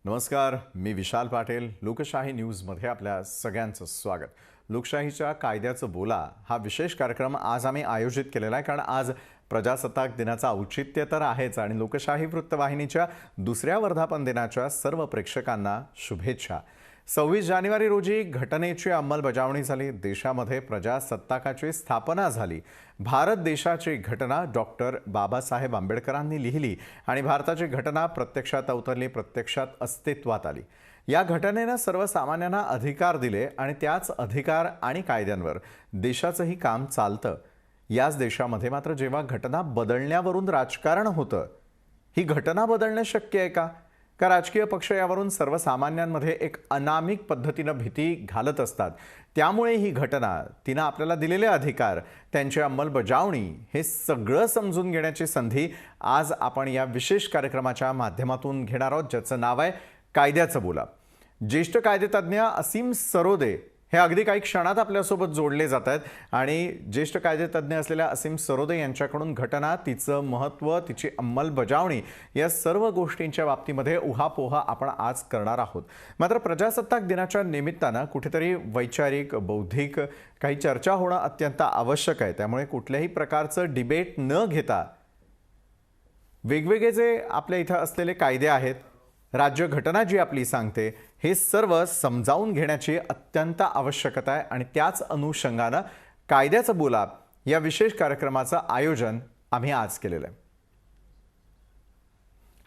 नमस्कार, मी विशाल पाटील. लोकशाही न्यूजमध्ये आपल्या सगळ्यांचं स्वागत. लोकशाहीच्या कायद्याचं बोला हा विशेष कार्यक्रम आज आम्ही आयोजित केलेला आहे, कारण आज प्रजासत्ताक दिनाचं औचित्य तर आहेच आणि लोकशाही वृत्तवाहिनीच्या दुसऱ्या वर्धापन दिनाच्या सर्व प्रेक्षकांना शुभेच्छा. 26 जानेवारी रोजी घटनेची अंमलबजावणी झाली. देशामध्ये प्रजासत्ताकाची स्थापना झाली. भारत देशाची घटना डॉक्टर बाबासाहेब आंबेडकरांनी लिहिली आणि भारताची घटना प्रत्यक्षात अवतरली, प्रत्यक्षात अस्तित्वात आली. या घटनेनं सर्वसामान्यांना अधिकार दिले आणि त्याच अधिकार आणि कायद्यांवर देशाचंही काम चालतं. याच देशामध्ये मात्र जेव्हा घटना बदलण्यावरून राजकारण होतं, ही घटना बदलणं शक्य आहे का? का राजकीय पक्ष यावरून सर्वसामान्यांमध्ये एक अनामिक पद्धतीनं भीती घालत असतात? त्यामुळे ही घटना, तिनं आपल्याला दिलेले अधिकार, त्यांची अंमलबजावणी हे सगळं समजून घेण्याची संधी आज आपण या विशेष कार्यक्रमाच्या माध्यमातून घेणार आहोत, ज्याचं नाव आहे कायद्याचं बोला. ज्येष्ठ कायदेतज्ञ असीम सरोदे हे अगदी काही क्षणात आपल्यासोबत जोडले जात आहेत आणि ज्येष्ठ कायदेतज्ञ असलेल्या असीम सरोदे यांच्याकडून घटना, तिचं महत्त्व, तिची अंमलबजावणी या सर्व गोष्टींच्या बाबतीमध्ये उहापोह आपण आज करणार आहोत. मात्र प्रजासत्ताक दिनाच्या निमित्तानं कुठेतरी वैचारिक, बौद्धिक काही चर्चा होणं अत्यंत आवश्यक आहे. त्यामुळे कुठल्याही प्रकारचं डिबेट न घेता वेगवेगळे जे आपल्या इथं असलेले कायदे आहेत, राज्यघटना जी आपली सांगते, हे सर्व समजावून घेण्याची अत्यंत आवश्यकता आहे आणि त्याच अनुषंगानं कायद्याचं बोला या विशेष कार्यक्रमाचं आयोजन आम्ही आज केलेलं आहे.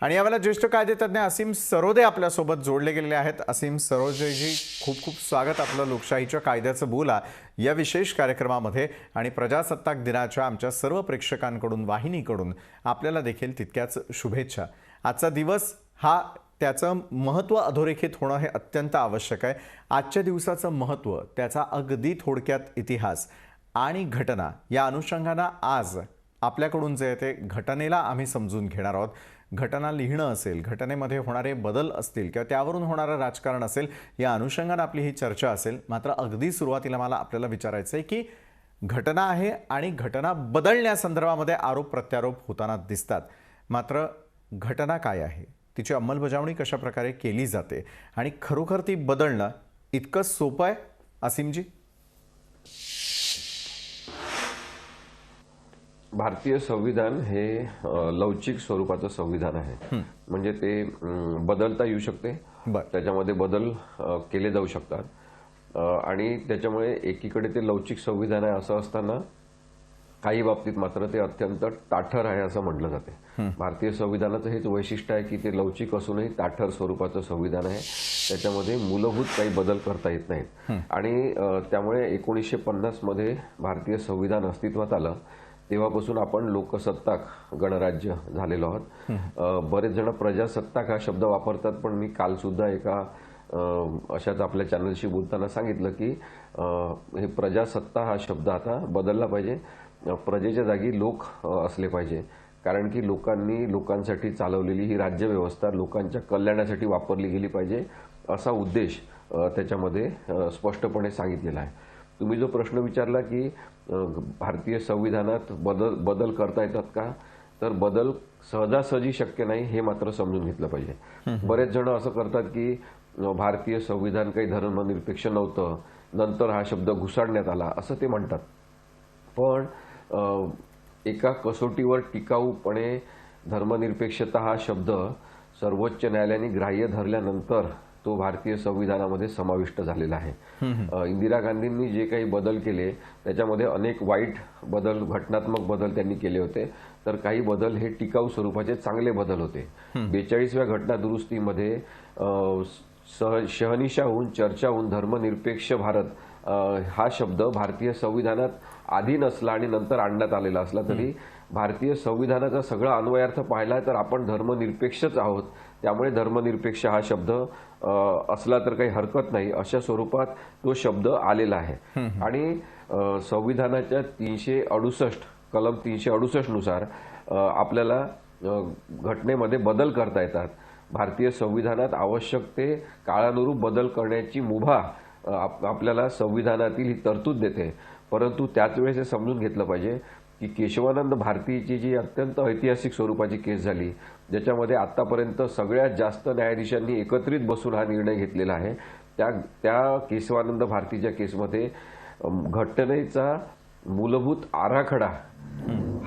आणि यावेळेला ज्येष्ठ कायदेतज्ञ असीम सरोदे आपल्यासोबत जोडले गेलेले आहेत. असीम सरोदेजी, खूप खूप स्वागत आपलं लोकशाहीच्या कायद्याचं बोला या विशेष कार्यक्रमामध्ये. आणि प्रजासत्ताक दिनाच्या आमच्या सर्व प्रेक्षकांकडून, वाहिनीकडून आपल्याला देखील तितक्याच शुभेच्छा. आजचा दिवस हा त्याचं महत्त्व अधोरेखित होणं हे अत्यंत आवश्यक आहे. आजच्या दिवसाचं महत्त्व, त्याचा अगदी थोडक्यात इतिहास आणि घटना या अनुषंगानं आज आपल्याकडून जे आहे ते घटनेला आम्ही समजून घेणार आहोत. घटना लिहिणं असेल, घटनेमध्ये होणारे बदल असतील किंवा त्यावरून होणारं राजकारण असेल, या अनुषंगानं आपली ही चर्चा असेल. मात्र अगदी सुरुवातीला मला आपल्याला विचारायचं आहे की घटना आहे आणि घटना बदलण्यासंदर्भामध्ये आरोप प्रत्यारोप होताना दिसतात. मात्र घटना काय आहे, तिची अंमलबजावणी कशा प्रकारे केली जाते आणि खरोखर ती बदलणं इतकं सोपं आहे असीमजी? भारतीय संविधान हे लवचिक स्वरूपाचं संविधान आहे. म्हणजे ते बदलता येऊ शकते, त्याच्यामध्ये बदल केले जाऊ शकतात आणि त्याच्यामुळे एकीकडे ते लवचिक संविधान आहे असं असताना काही बाबतीत मात्र ते अत्यंत ताठर आहे असं म्हटलं जाते. भारतीय संविधानाचं हेच वैशिष्ट्य आहे की ते लवचिक असूनही ताठर स्वरूपाचं संविधान आहे. त्याच्यामध्ये मूलभूत काही बदल करता येत नाहीत आणि त्यामुळे 1950 मध्ये भारतीय संविधान अस्तित्वात आलं. तेव्हापासून आपण लोकसत्ताक गणराज्य झालेलो आहोत. बरेच जण प्रजासत्ताक हा शब्द वापरतात, पण मी काल सुद्धा एका अशाच आपल्या चॅनलशी बोलताना सांगितलं की हे प्रजासत्ता हा शब्द आता बदलला पाहिजे. प्रजेच्या जागी लोक असले पाहिजे, कारण की लोकांनी लोकांसाठी चालवलेली ही राज्यव्यवस्था लोकांच्या कल्याणासाठी वापरली गेली पाहिजे असा उद्देश त्याच्यामध्ये स्पष्टपणे सांगितलेला आहे. तुम्ही जो प्रश्न विचारला की भारतीय संविधानात बदल करता येतात का, तर बदल सहजासहजी शक्य नाही हे मात्र समजून घेतलं पाहिजे. बरेच जण असं करतात की भारतीय संविधान काही धर्मनिरपेक्ष नव्हतं, नंतर हा शब्द घुसाडण्यात आला असं ते म्हणतात. पण एका कसोटीवर टिकाऊपणे धर्मनिरपेक्षता हा शब्द सर्वोच्च न्यायालयाने ग्राह्य धरल्यानंतर तो भारतीय संविधानामध्ये समाविष्ट झालेला आहे. इंदिरा गांधींनी जे काही बदल केले त्याच्यामध्ये अनेक वाईट बदल, घटनात्मक बदल त्यांनी केले होते, तर काही बदल हे टिकाऊ स्वरूपाचे चांगले बदल होते. 42व्या घटना दुरुस्तीमध्ये शहनिशाहून चर्चाहून धर्मनिरपेक्ष भारत हा शब्द भारतीय संविधानात आधी नसला आणि नंतर आणण्यात आलेला असला तरी भारतीय संविधानाचा सगळा अन्वयार्थ पाहिला तर आपण धर्मनिरपेक्षच आहोत. त्यामुळे धर्मनिरपेक्ष हा शब्द असला तर काही हरकत नाही अशा स्वरूपात तो शब्द आलेला आहे. आणि संविधानाच्या 368 कलम 368 नुसार आपल्याला घटनेमध्ये बदल करता येतात. भारतीय संविधानात आवश्यक ते काळानुरूप बदल करण्याची मुभा आपल्याला संविधानातील ही तरतूद देते. परंतु त्याच वेळेस हे समजून घेतलं पाहिजे की केशवानंद भारतीची जी अत्यंत ऐतिहासिक स्वरूपाची केस झाली, ज्याच्यामध्ये आतापर्यंत सगळ्यात जास्त न्यायाधीशांनी एकत्रित बसून हा निर्णय घेतलेला आहे, त्या केशवानंद भारतीच्या केसमध्ये घटनेचा मूलभूत आराखडा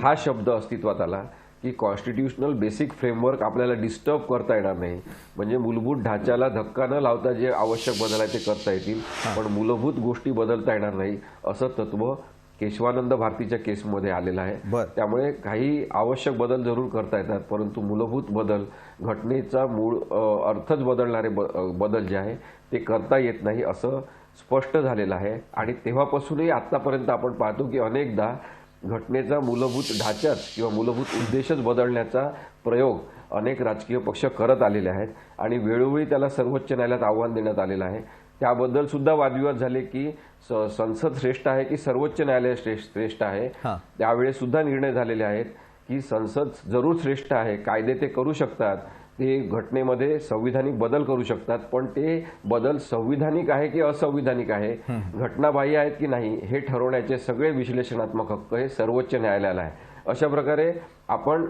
हा शब्द अस्तित्वात आला की कॉन्स्टिट्यूशनल बेसिक फ्रेमवर्क आपल्याला डिस्टर्ब करता येणार नाही, म्हणजे मूलभूत ढाच्याला धक्का न लावता जे आवश्यक बदल आहे ते करता येतील, पण मूलभूत गोष्टी बदलता येणार नाही असं तत्व केशवानंद भारतीच्या केसमध्ये आलेलं आहे. त्यामुळे काही आवश्यक बदल जरूर करता येतात, परंतु मूलभूत बदल, घटनेचा मूळ अर्थच बदलणारे बदल जे आहे ते करता येत नाही असं स्पष्ट झालेलं आहे. आणि तेव्हापासूनही आतापर्यंत आपण पाहतो की अनेकदा घटनेचा मूलभूत ढाचाच किंवा मूलभूत उद्देशच बदलण्याचा प्रयोग अनेक राजकीय पक्ष करत आलेले आहेत आणि वेळोवेळी त्याला सर्वोच्च न्यायालयात आव्हान देण्यात आलेलं आहे. त्याबद्दल सुद्धा वादविवाद झाले की संसद श्रेष्ठ आहे की सर्वोच्च न्यायालय श्रेष्ठ आहे. त्यावेळेस सुद्धा निर्णय झालेले आहेत की संसद जरूर श्रेष्ठ आहे, कायदे ते करू शकतात, ते घटनेमध्ये संविधानिक बदल करू शकतात, पण ते बदल संविधानिक आहे की असंविधानिक आहे, घटनाबाह्य आहेत की नाही हे ठरवण्याचे सगळे विश्लेषणात्मक हक्क हे सर्वोच्च न्यायालयाला आहे. अशा प्रकारे आपण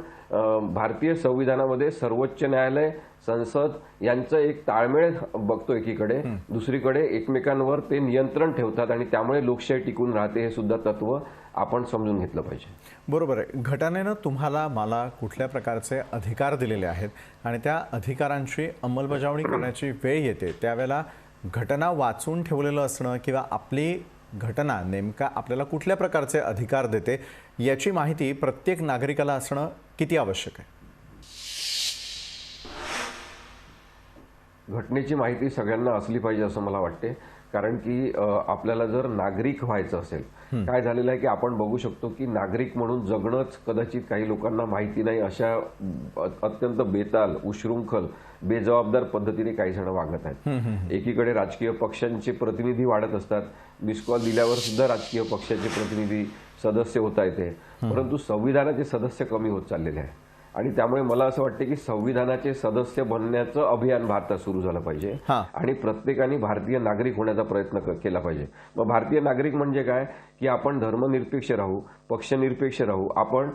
भारतीय संविधानामध्ये सर्वोच्च न्यायालय, संसद यांचं एक ताळमेळ बघतो एकीकडे, दुसरीकडे एकमेकांवर ते नियंत्रण ठेवतात आणि त्यामुळे लोकशाही टिकून राहते हे सुद्धा तत्व आपण समजून घेतलं पाहिजे. बरोबर आहे. घटनेनं तुम्हाला मला कुठल्या प्रकारचे अधिकार दिलेले आहेत आणि त्या अधिकारांची अंमलबजावणी करण्याची वेळ येते त्यावेळेला घटना वाचून ठेवलेलं असणं किंवा आपली घटना नेमका आपल्याला कुठल्या प्रकारचे अधिकार देते याची माहिती प्रत्येक नागरिकाला असणं किती आवश्यक आहे? घटनेची माहिती सगळ्यांना असली पाहिजे असं मला वाटते, कारण की आपल्याला जर नागरिक व्हायचं असेल, काय झालेलं आहे की आपण बघू शकतो की नागरिक म्हणून जगणंच कदाचित काही लोकांना माहिती नाही, अशा अत्यंत बेताल, उशृंखल, बेजबाबदार पद्धतीने काही जण वागत आहेत. एकीकडे राजकीय पक्षांचे प्रतिनिधी वाढत असतात, मिस कॉल दिल्यावर सुद्धा राजकीय पक्षाचे प्रतिनिधी सदस्य होता येते, परंतु संविधानाचे सदस्य कमी होत चाललेले आहे. आणि त्यामुळे मला असं वाटतं की संविधानाचे सदस्य बनण्याचं अभियान भारतात सुरू झालं पाहिजे आणि प्रत्येकाने भारतीय नागरिक होण्याचा प्रयत्न केला पाहिजे. मग भारतीय नागरिक म्हणजे काय की आपण धर्मनिरपेक्ष राहू, पक्षनिरपेक्ष राहू, आपण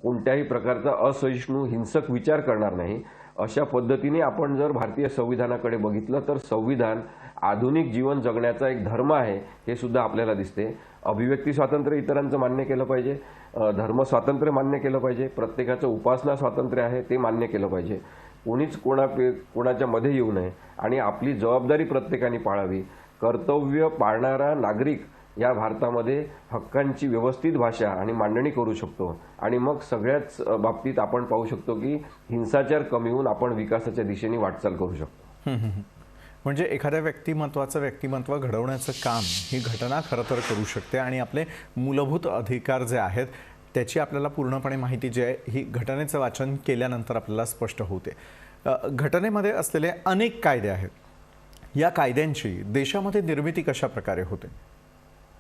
कोणत्याही प्रकारचा असहिष्णू हिंसक विचार करणार नाही. अशा पद्धतीने आपण जर भारतीय संविधानाकडे बघितलं तर संविधान आधुनिक जीवन जगण्याचा एक धर्म आहे हे सुद्धा आपल्याला दिसते. अभिव्यक्ती स्वातंत्र्य इतरांचं मान्य केलं पाहिजे, धर्म स्वातंत्र्य मान्य केलं पाहिजे, प्रत्येकाचं उपासना स्वातंत्र्य आहे ते मान्य केलं पाहिजे, कोणीच कोणाच्या मध्ये येऊ नये आणि आपली जबाबदारी प्रत्येकाने पाळावी. कर्तव्य पाळणारा नागरिक या भारतामध्ये हक्कांची व्यवस्थित भाषा आणि मांडणी करू शकतो आणि मग सगळ्याच बाबतीत आपण पाहू शकतो की हिंसाचार कमी होऊन आपण विकासाच्या दिशेने वाटचाल करू शकतो. म्हणजे एखाद्या व्यक्तिमत्वाचं व्यक्तिमत्व घडवण्याचं काम ही घटना खरं तर करू शकते आणि आपले मूलभूत अधिकार जे आहेत त्याची आपल्याला पूर्णपणे माहिती जी आहे ही घटनेचं वाचन केल्यानंतर आपल्याला स्पष्ट होते. घटनेमध्ये असलेले अनेक कायदे आहेत, या कायद्यांची देशामध्ये निर्मिती कशा प्रकारे होते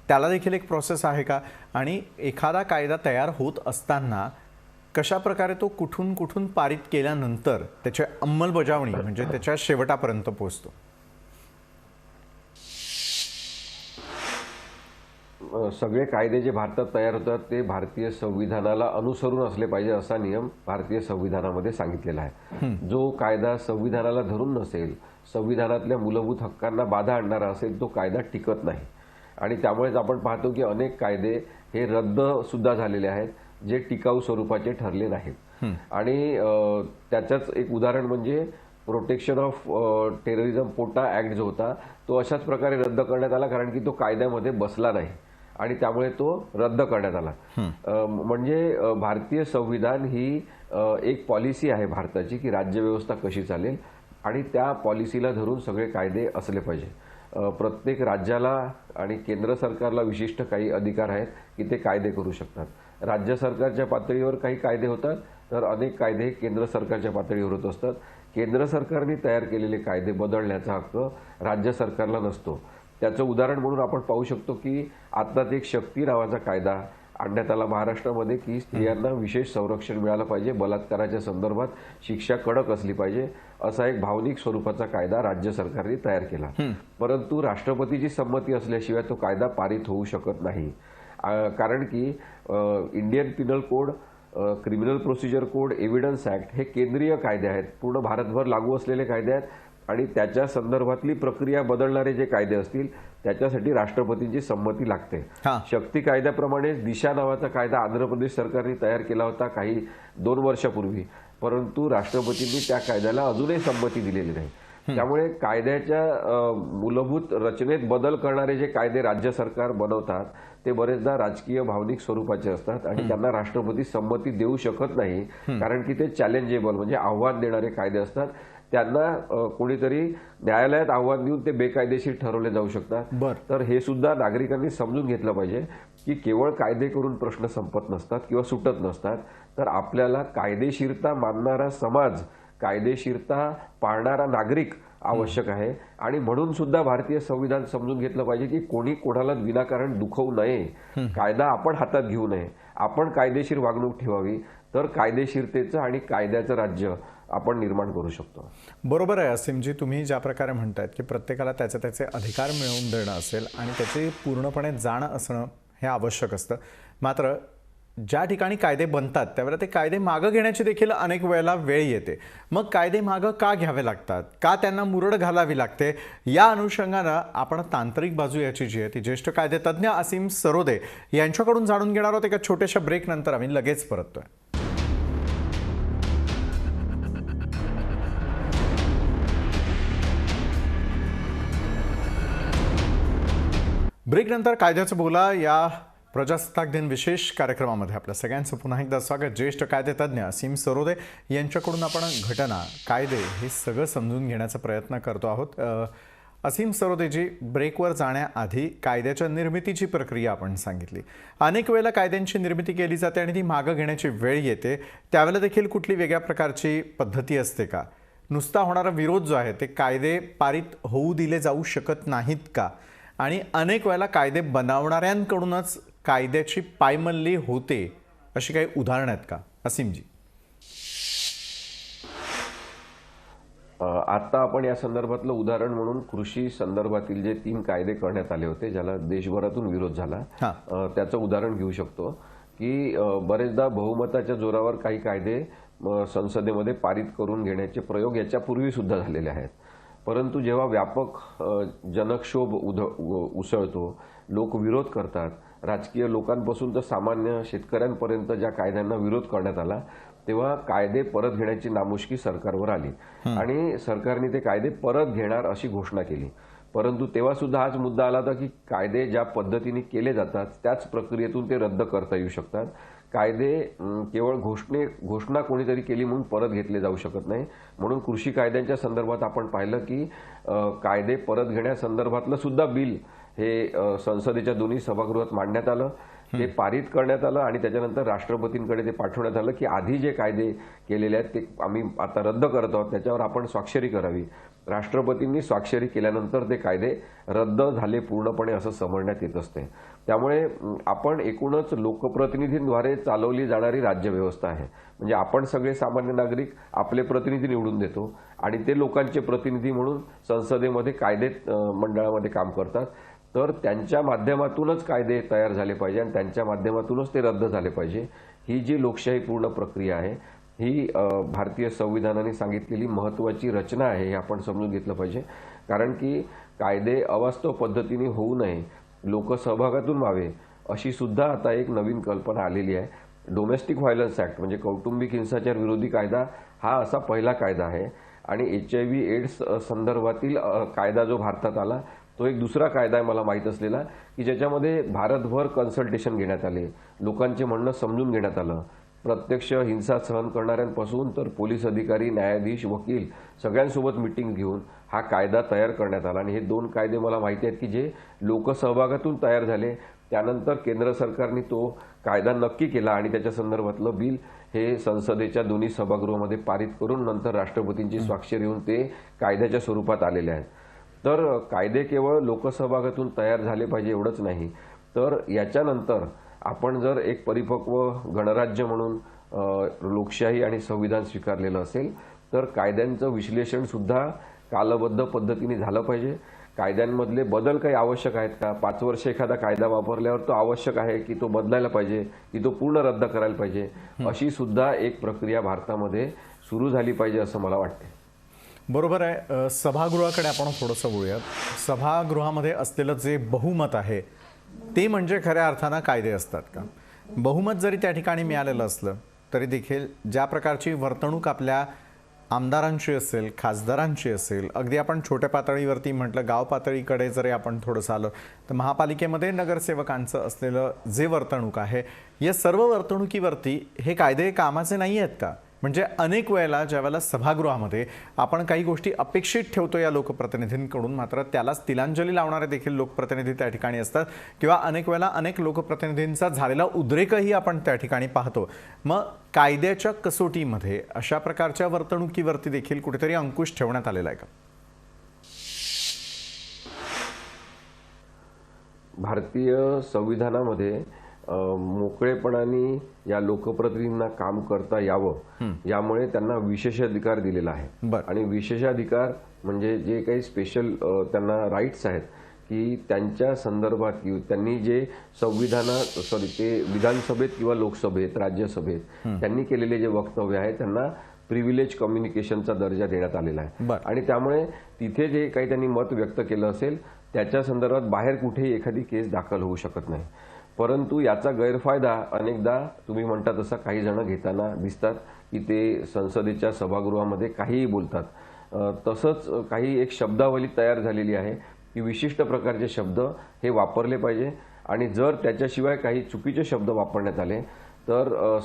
त्याला देखील एक प्रोसेस आहे का? आणि एखादा कायदा तयार होत असताना कशा प्रकारे तो कुठून कुठून पारित केल्यानंतर त्याची अंमलबजावणी म्हणजे त्याच्या शेवटापर्यंत पोहोचतो? सगळे कायदे जे भारतात तयार होतात ते भारतीय संविधानाला अनुसरून असले पाहिजे असा नियम भारतीय संविधानामध्ये सांगितलेला आहे. जो कायदा संविधानाला धरून नसेल, संविधानातल्या मूलभूत हक्कांना बाधा आणणारा असेल तो कायदा टिकत नाही. आणि त्यामुळेच आपण पाहतो की अनेक कायदे हे रद्द सुद्धा झालेले आहेत जे टिकाऊ स्वरूपाचे ठरले नाहीत. आणि त्याचंच एक उदाहरण म्हणजे प्रोटेक्शन ऑफ टेररिझम पोटा ऍक्ट जो होता तो अशाच प्रकारे रद्द करण्यात आला कारण की तो कायद्यामध्ये बसला नाही आणि त्यामुळे तो रद्द करण्यात आला. म्हणजे भारतीय संविधान ही एक पॉलिसी आहे भारताची की राज्यव्यवस्था कशी चालेल आणि त्या पॉलिसीला धरून सगळे कायदे असले पाहिजे. प्रत्येक राज्याला आणि केंद्र सरकारला विशिष्ट काही अधिकार आहेत की ते कायदे करू शकतात. राज्य सरकारच्या पातळीवर काही कायदे होतात तर अनेक कायदे केंद्र सरकारच्या पातळीवर होत असतात. केंद्र सरकारने तयार केलेले कायदे बदलण्याचा हक्क राज्य सरकारला नसतो. त्याचं उदाहरण म्हणून आपण पाहू शकतो की आत्ताच एक शक्ती नावाचा कायदा आणण्यात आला महाराष्ट्रामध्ये की स्त्रियांना विशेष संरक्षण मिळालं पाहिजे, बलात्काराच्या संदर्भात शिक्षा कडक असली पाहिजे असा एक भावनिक स्वरूपाचा कायदा राज्य सरकारने तयार केला. परंतु राष्ट्रपतीची संमती असल्याशिवाय तो कायदा पारित होऊ शकत नाही. कारण की Indian Pinal code, criminal procedure code, evidence act हे केंद्रीय कायदे आहेत, पूर्ण भारतभर लागू असलेले कायदे आहेत आणि त्याच्या संदर्भातली प्रक्रिया बदलणारे जे कायदे असतील त्याच्यासाठी राष्ट्रपतींची संमती लागते. शक्ती कायद्याप्रमाणे दिशा नावाचा कायदा आंध्र प्रदेश सरकारने तयार केला होता काही 2 वर्षापूर्वी, परंतु राष्ट्रपतींनी त्या कायद्याला अजूनही संमती दिलेली नाही. त्यामुळे कायद्याच्या मूलभूत रचनेत बदल करणारे जे कायदे राज्य सरकार बनवतात ते बरेचदा राजकीय भावनिक स्वरूपाचे असतात आणि त्यांना राष्ट्रपती संमती देऊ शकत नाही, कारण की ते चॅलेंजेबल म्हणजे आव्हान देणारे कायदे असतात. त्यांना कोणीतरी न्यायालयात आव्हान देऊन ते बेकायदेशीर ठरवले जाऊ शकतात. तर हे सुद्धा नागरिकांनी समजून घेतलं पाहिजे की केवळ कायदे करून प्रश्न संपत नसतात किंवा सुटत नसतात, तर आपल्याला कायदेशीरता मानणारा समाज, कायदेशीरता पाळणारा नागरिक आवश्यक आहे. आणि म्हणून सुद्धा भारतीय संविधान समजून घेतलं पाहिजे की कोणी कोणाला विनाकारण दुखवू नये, कायदा आपण हातात घेऊ नये, आपण कायदेशीर वागणूक ठेवावी, तर कायदेशीरतेचं आणि कायद्याचं राज्य आपण निर्माण करू शकतो. बरोबर आहे असीमजी, तुम्ही ज्या प्रकारे म्हणतायत की प्रत्येकाला त्याचे त्याचे अधिकार मिळवून देणं असेल आणि त्याची पूर्णपणे जाण असणं हे आवश्यक असतं. मात्र ज्या ठिकाणी कायदे बनतात त्यावेळेला ते कायदे मागं घेण्याची देखील अनेक वेळेला वेळ येते. मग कायदे मागं का घ्यावे लागतात, का त्यांना मुरड घालावी लागते, या अनुषंगानं आपण तांत्रिक बाजू याची जी आहे ती ज्येष्ठ कायदेतज्ञ असीम सरोदे यांच्याकडून जाणून घेणार आहोत एका छोट्याशा ब्रेक नंतर. आम्ही लगेच परततोय. ब्रेक नंतर कायद्याचं बोला या प्रजासत्ताक दिन विशेष कार्यक्रमामध्ये आपल्या सगळ्यांचं पुन्हा एकदा स्वागत. ज्येष्ठ कायदेतज्ञ असीम सरोदे यांच्याकडून आपण घटना, कायदे हे सगळं समजून घेण्याचा प्रयत्न करतो आहोत. असीम सरोदेजी, ब्रेकवर जाण्याआधी कायद्याच्या निर्मितीची प्रक्रिया आपण सांगितली. अनेक वेळेला कायद्यांची निर्मिती केली जाते आणि ती मागं घेण्याची वेळ येते, त्यावेळेला देखील कुठली वेगळ्या प्रकारची पद्धती असते का? नुसता होणारा विरोध जो आहे ते कायदे पारित होऊ दिले जाऊ शकत नाहीत का? आणि अनेक वेळेला कायदे बनवणाऱ्यांकडूनच कायद्याची पायमल्ली होते, अशी काही उदाहरणं आहेत का असीमजी? आता आपण या संदर्भातलं उदाहरण म्हणून कृषी संदर्भातील जे 3 कायदे करण्यात आले होते ज्याला देशभरातून विरोध झाला, त्याचं उदाहरण घेऊ शकतो की बरेचदा बहुमताच्या जोरावर काही कायदे संसदेमध्ये पारित करून घेण्याचे प्रयोग याच्यापूर्वी सुद्धा झालेले आहेत. परंतु जेव्हा व्यापक जनक्षोभ उसळतो, लोक विरोध करतात, राजकीय लोकांपासून तर सामान्य शेतकऱ्यांपर्यंत ज्या कायद्यांना विरोध करण्यात आला, तेव्हा कायदे परत घेण्याची नामुष्की सरकारवर आली आणि सरकारने ते कायदे परत घेणार अशी घोषणा केली. परंतु तेव्हा सुद्धा हाच मुद्दा आला होता की कायदे ज्या पद्धतीने केले जातात त्याच प्रक्रियेतून ते रद्द करता येऊ शकतात. कायदे केवळ घोषणा कोणीतरी केली म्हणून परत घेतले जाऊ शकत नाही. म्हणून कृषी कायद्यांच्या संदर्भात आपण पाहिलं की कायदे परत घेण्यासंदर्भातलं सुद्धा बिल हे संसदेच्या दोन्ही सभागृहात मांडण्यात आलं, ते पारित करण्यात आलं आणि त्याच्यानंतर राष्ट्रपतींकडे ते पाठवण्यात आलं की आधी जे कायदे केलेले आहेत ते आम्ही आता रद्द करत आहोत, त्याच्यावर आपण स्वाक्षरी करावी. राष्ट्रपतींनी स्वाक्षरी केल्यानंतर ते कायदे रद्द झाले पूर्णपणे असं समजण्यात येत असते. त्यामुळे आपण एकूणच लोकप्रतिनिधींद्वारे चालवली जाणारी राज्यव्यवस्था आहे. म्हणजे आपण सगळे सामान्य नागरिक आपले प्रतिनिधी निवडून देतो आणि ते लोकांचे प्रतिनिधी म्हणून संसदेमध्ये कायदे मंडळामध्ये काम करतात. तर त्यांच्या माध्यमातूनच कायदे तयार झाले पाहिजे आणि त्यांच्या माध्यमातूनच ते रद्द झाले पाहिजे. ही जी लोकशाहीपूर्ण प्रक्रिया आहे ही भारतीय संविधानाने सांगितलेली महत्त्वाची रचना आहे हे आपण समजून घेतलं पाहिजे. कारण की कायदे अवास्तव पद्धतीने होऊ नये, लोकसहभागातून व्हावे अशी सुद्धा आता एक नवीन कल्पना आलेली आहे. डोमेस्टिक व्हायलन्स ऍक्ट म्हणजे कौटुंबिक हिंसाचार विरोधी कायदा हा असा पहिला कायदा आहे आणि HIV एड्स संदर्भातील कायदा जो भारतात आला तो एक दुसरा कायदा आहे मला माहीत असलेला की ज्याच्यामध्ये भारतभर कन्सल्टेशन घेण्यात आले, लोकांचे म्हणणं समजून घेण्यात आलं. प्रत्यक्ष हिंसा सहन करणाऱ्यांपासून तर पोलीस अधिकारी, न्यायाधीश, वकील सगळ्यांसोबत मीटिंग घेऊन हा कायदा तयार करण्यात आला आणि हे 2 कायदे मला माहिती आहेत की जे लोकसहभागातून तयार झाले. त्यानंतर केंद्र सरकारने तो कायदा नक्की केला आणि त्याच्या संदर्भातलं बिल हे संसदेच्या दोन्ही सभागृहामध्ये पारित करून नंतर राष्ट्रपतींची स्वाक्षरी होऊन ते कायद्याच्या स्वरूपात आलेले आहेत. तर कायदे केवळ लोकसहभागातून तयार झाले पाहिजे एवढंच नाही, तर याच्यानंतर आपण जर एक परिपक्व गणराज्य म्हणून लोकशाही आणि संविधान स्वीकारलेलं असेल तर कायद्यांचं विश्लेषण सुद्धा कालबद्ध पद्धतीने झालं पाहिजे. कायद्यांमधले बदल काही आवश्यक आहेत का? 5 वर्ष एखादा कायदा वापरल्यावर तो आवश्यक आहे की तो बदलायला पाहिजे की तो पूर्ण रद्द करायला पाहिजे, अशी सुद्धा एक प्रक्रिया भारतामध्ये सुरू झाली पाहिजे असं मला वाटते. बरोबर आहे. सभागृहाकडे आपण थोडंसं बोलूयात. सभागृहामध्ये असलेलं जे बहुमत आहे ते म्हणजे खऱ्या अर्थानं कायदे असतात का? बहुमत जरी त्या ठिकाणी मिळालेलं असलं तरी देखील ज्या प्रकारची वर्तणूक आपल्या आमदारांची असेल, खासदारांची असेल, अगदी आपण छोट्या पातळीवरती म्हटलं, गाव पातळीकडे जरी आपण थोडंसं आलं तर महापालिकेमध्ये नगरसेवकांचं असलेलं जे वर्तणूक आहे, या सर्व वर्तणुकीवरती हे कायदे कामाचे नाही आहेत का? म्हणजे अनेक वेळेला ज्यावेळेला सभागृहामध्ये आपण काही गोष्टी अपेक्षित ठेवतो या लोकप्रतिनिधींकडून, मात्र त्यालाच तिलांजली लावणारे देखील लोकप्रतिनिधी त्या ठिकाणी असतात किंवा अनेक वेळेला अनेक लोकप्रतिनिधींचा झालेला उद्रेकही आपण त्या ठिकाणी पाहतो. मग कायद्याच्या कसोटीमध्ये अशा प्रकारच्या वर्तणुकीवरती देखील कुठेतरी अंकुश ठेवण्यात आलेला आहे का? भारतीय संविधानामध्ये मोकळेपणाने या लोकप्रतिनिधींना काम करता यावं यामुळे त्यांना विशेषाधिकार दिलेला आहे. आणि विशेषाधिकार म्हणजे जे काही स्पेशल त्यांना राईट्स आहेत की त्यांच्या संदर्भात त्यांनी जे ते विधानसभेत किंवा लोकसभेत, राज्यसभेत त्यांनी केलेले जे वक्तव्य आहे त्यांना प्रिव्हिलेज कम्युनिकेशनचा दर्जा देण्यात आलेला आहे. आणि त्यामुळे तिथे जे काही त्यांनी मत व्यक्त केलं असेल त्याच्या संदर्भात बाहेर कुठेही एखादी केस दाखल होऊ शकत नाही. परंतु याचा गैरफायदा अनेकदा तुम्ही म्हणता तसा काही जण घेताना दिसतात की ते संसदेच्या सभागृहामध्ये काहीही बोलतात. तसंच काही एक शब्दावली तयार झालेली आहे की विशिष्ट प्रकारचे शब्द हे वापरले पाहिजे आणि जर त्याच्याशिवाय काही चुकीचे शब्द वापरण्यात आले तर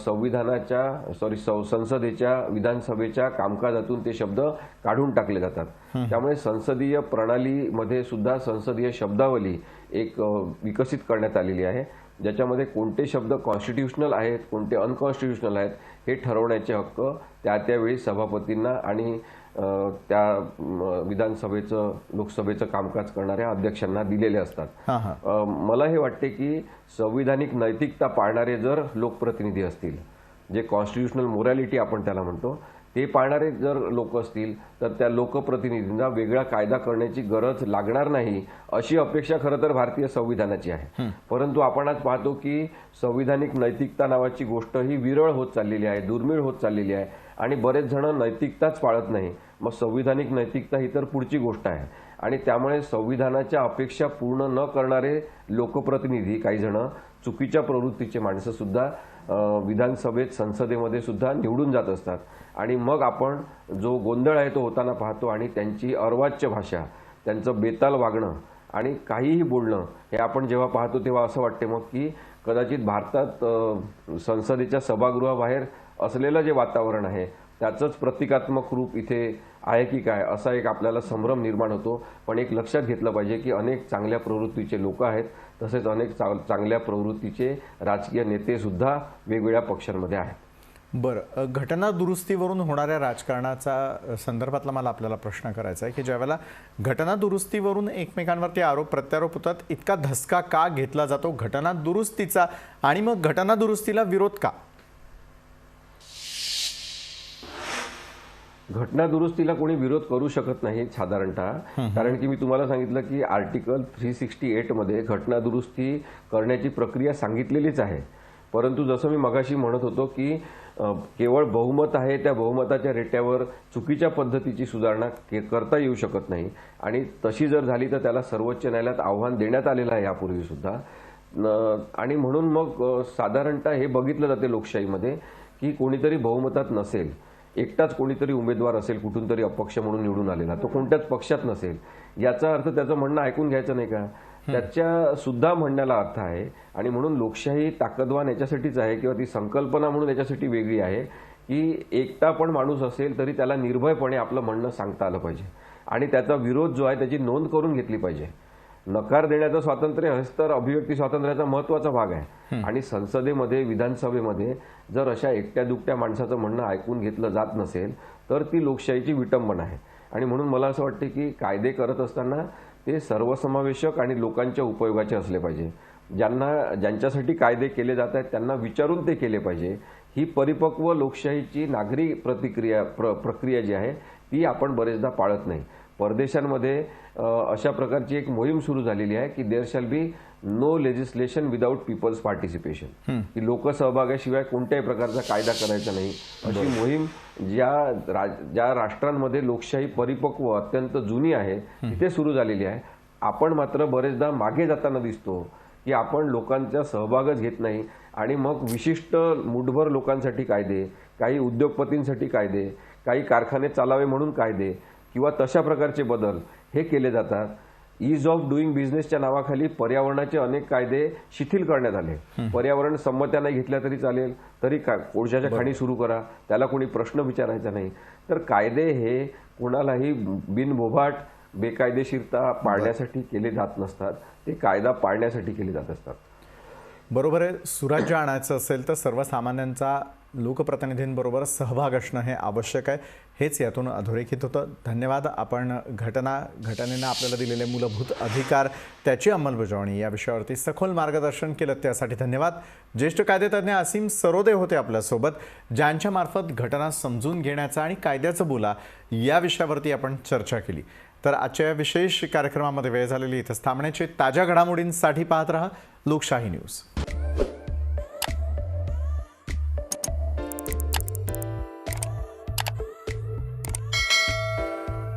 संसदेच्या विधानसभेच्या कामकाजातून ते शब्द काढून टाकले जातात. त्यामुळे संसदीय प्रणालीमध्ये सुद्धा संसदीय शब्दावली एक विकसित करण्यात आलेली आहे, ज्याच्यामध्ये कोणते शब्द कॉन्स्टिट्यूशनल आहेत, कोणते अनकॉन्स्टिट्यूशनल आहेत हे ठरवण्याचे हक्क त्यावेळी सभापतींना आणि त्या विधानसभेचं, लोकसभेचं कामकाज करणाऱ्या अध्यक्षांना दिलेले असतात. मला हे वाटते की संविधानिक नैतिकता पाळणारे जर लोकप्रतिनिधी असतील, जे कॉन्स्टिट्यूशनल मोरॅलिटी आपण त्याला म्हणतो, ते पाळणारे जर लोक असतील तर त्या लोकप्रतिनिधींना वेगळा कायदा करण्याची गरज लागणार नाही अशी अपेक्षा खरं तर भारतीय संविधानाची आहे. परंतु आपण आज पाहतो की संविधानिक नैतिकता नावाची गोष्ट ही विरळ होत चाललेली आहे, दुर्मिळ होत चाललेली आहे आणि बरेच जण नैतिकताच पाळत नाही. मग संविधानिक नैतिकता ही तर पुढची गोष्ट आहे. आणि त्यामुळे संविधानाच्या अपेक्षा पूर्ण न करणारे लोकप्रतिनिधी, काही जण चुकीच्या प्रवृत्तीचे माणसं सुद्धा विधानसभेत, संसदेमध्ये सुद्धा निवडून जात असतात. आणि मग आपण जो गोंधळ आहे तो होताना पाहतो आणि त्यांची अर्वाच्य भाषा, त्यांचं बेताल वागणं आणि काहीही बोलणं हे आपण जेव्हा पाहतो तेव्हा असं वाटते मग की कदाचित भारतात संसदेच्या सभागृहाबाहेर असलेलं जे वातावरण आहे त्याचंच प्रतिकात्मक रूप इथे आहे की काय, असा एक आपल्याला संभ्रम निर्माण होतो. पण एक लक्षात घेतलं पाहिजे की अनेक चांगल्या प्रवृत्तीचे लोक आहेत, तसेच अनेक चांगल्या प्रवृत्तीचे राजकीय नेते सुद्धा वेगवेगळ्या पक्षांमध्ये आहेत. बरं, घटना दुरुस्तीवरून होणाऱ्या राजकारणाचा संदर्भातला मला आपल्याला प्रश्न करायचा आहे की ज्यावेळेला घटना दुरुस्तीवरून एकमेकांवरती आरोप प्रत्यारोप होतात, इतका धसका का घेतला जातो घटना दुरुस्तीचा आणि मग घटना दुरुस्तीला विरोध का? घटना दुरुस्तीला कोणी विरोध करू शकत नाही साधारणतः, कारण की मी तुम्हाला सांगितलं की आर्टिकल 368 मध्ये घटना दुरुस्ती करण्याची प्रक्रिया सांगितलेलीच आहे. परंतु जसं मी मगाशी म्हणत होतो की केवळ बहुमत आहे, त्या बहुमताच्या रेट्यावर चुकीच्या पद्धतीची सुधारणा करता येऊ शकत नाही आणि तशी जर झाली तर त्याला सर्वोच्च न्यायालयात आव्हान देण्यात आलेलं आहे यापूर्वी सुद्धा. आणि म्हणून मग साधारणतः हे बघितलं जाते लोकशाहीमध्ये की कोणीतरी बहुमतात नसेल, एकटाच कोणीतरी उमेदवार असेल, कुठून तरी अपक्ष म्हणून निवडून आलेला, तो कोणत्याच पक्षात नसेल, याचा अर्थ त्याचं म्हणणं ऐकून घ्यायचं नाही का? त्याच्या सुद्धा म्हणण्याला अर्थ आहे. आणि म्हणून लोकशाही ताकदवान याच्यासाठीच आहे किंवा ती संकल्पना म्हणून याच्यासाठी वेगळी आहे की एकटा पण माणूस असेल तरी त्याला निर्भयपणे आपलं म्हणणं सांगता आलं पाहिजे आणि त्याचा विरोध जो आहे त्याची नोंद करून घेतली पाहिजे. नकार देण्याचं स्वातंत्र्य हेच तर अभिव्यक्ती स्वातंत्र्याचा महत्त्वाचा भाग आहे. आणि संसदेमध्ये, विधानसभेमध्ये जर अशा एकट्या दुकट्या माणसाचं म्हणणं ऐकून घेतलं जात नसेल तर ती लोकशाहीची विटंबना आहे. आणि म्हणून मला असं वाटतं की कायदे करत असताना ते सर्वसमावेशक आणि लोकांच्या उपयोगाचे असले पाहिजे. ज्यांच्यासाठी कायदे केले जात आहेत त्यांना विचारून ते केले पाहिजे. ही परिपक्व लोकशाहीची नागरी प्रक्रिया जी आहे ती आपण बरेचदा पाळत नाही. परदेशांमध्ये अशा प्रकारची एक मोहीम सुरू झालेली आहे की there shall be no legislation without people's participation, की लोकसहभागाशिवाय कोणत्याही प्रकारचा कायदा करायचा नाही, अशी मोहीम ज्या राष्ट्रांमध्ये लोकशाही परिपक्व अत्यंत जुनी आहे तिथे सुरू झालेली आहे. आपण मात्र बरेचदा मागे जाताना दिसतो की आपण लोकांचा सहभागच घेत नाही आणि मग विशिष्ट मुठभर लोकांसाठी कायदे, काही उद्योगपतींसाठी कायदे, काही कारखाने चालावे म्हणून कायदे किंवा तशा प्रकारचे बदल हे केले जातात. ईज ऑफ डुईंग बिझनेसच्या नावाखाली पर्यावरणाचे अनेक कायदे शिथिल करण्यात आले. पर्यावरण संमत्या नाही घेतल्या तरी चालेल, तरी कोळशाच्या खाणी सुरू करा, त्याला कोणी प्रश्न विचारायचा नाही. तर कायदे हे कुणालाही बिनबोभाट बेकायदेशीरता पाळण्यासाठी केले जात नसतात, ते कायदा पाळण्यासाठी केले जात असतात. बरोबर आहे. सुराज्य आणायचं असेल तर सर्वसामान्यांचा लोकप्रतिनिधींबरोबर सहभाग असणं हे आवश्यक आहे. हेच यातून अधोरेखित होतं. धन्यवाद. आपण घटनेनं आपल्याला दिलेले मूलभूत अधिकार, त्याची अंमलबजावणी या विषयावरती सखोल मार्गदर्शन केलं, त्यासाठी धन्यवाद. ज्येष्ठ कायदेतज्ञ असीम सरोदे होते आपल्यासोबत, ज्यांच्या मार्फत घटना समजून घेण्याचा आणि कायद्याचं बोला या विषयावरती आपण चर्चा केली. तर आजच्या या विशेष कार्यक्रमामध्ये वेळ झालेली इथंच थांबण्याची. ताज्या घडामोडींसाठी पाहत रहा लोकशाही न्यूज.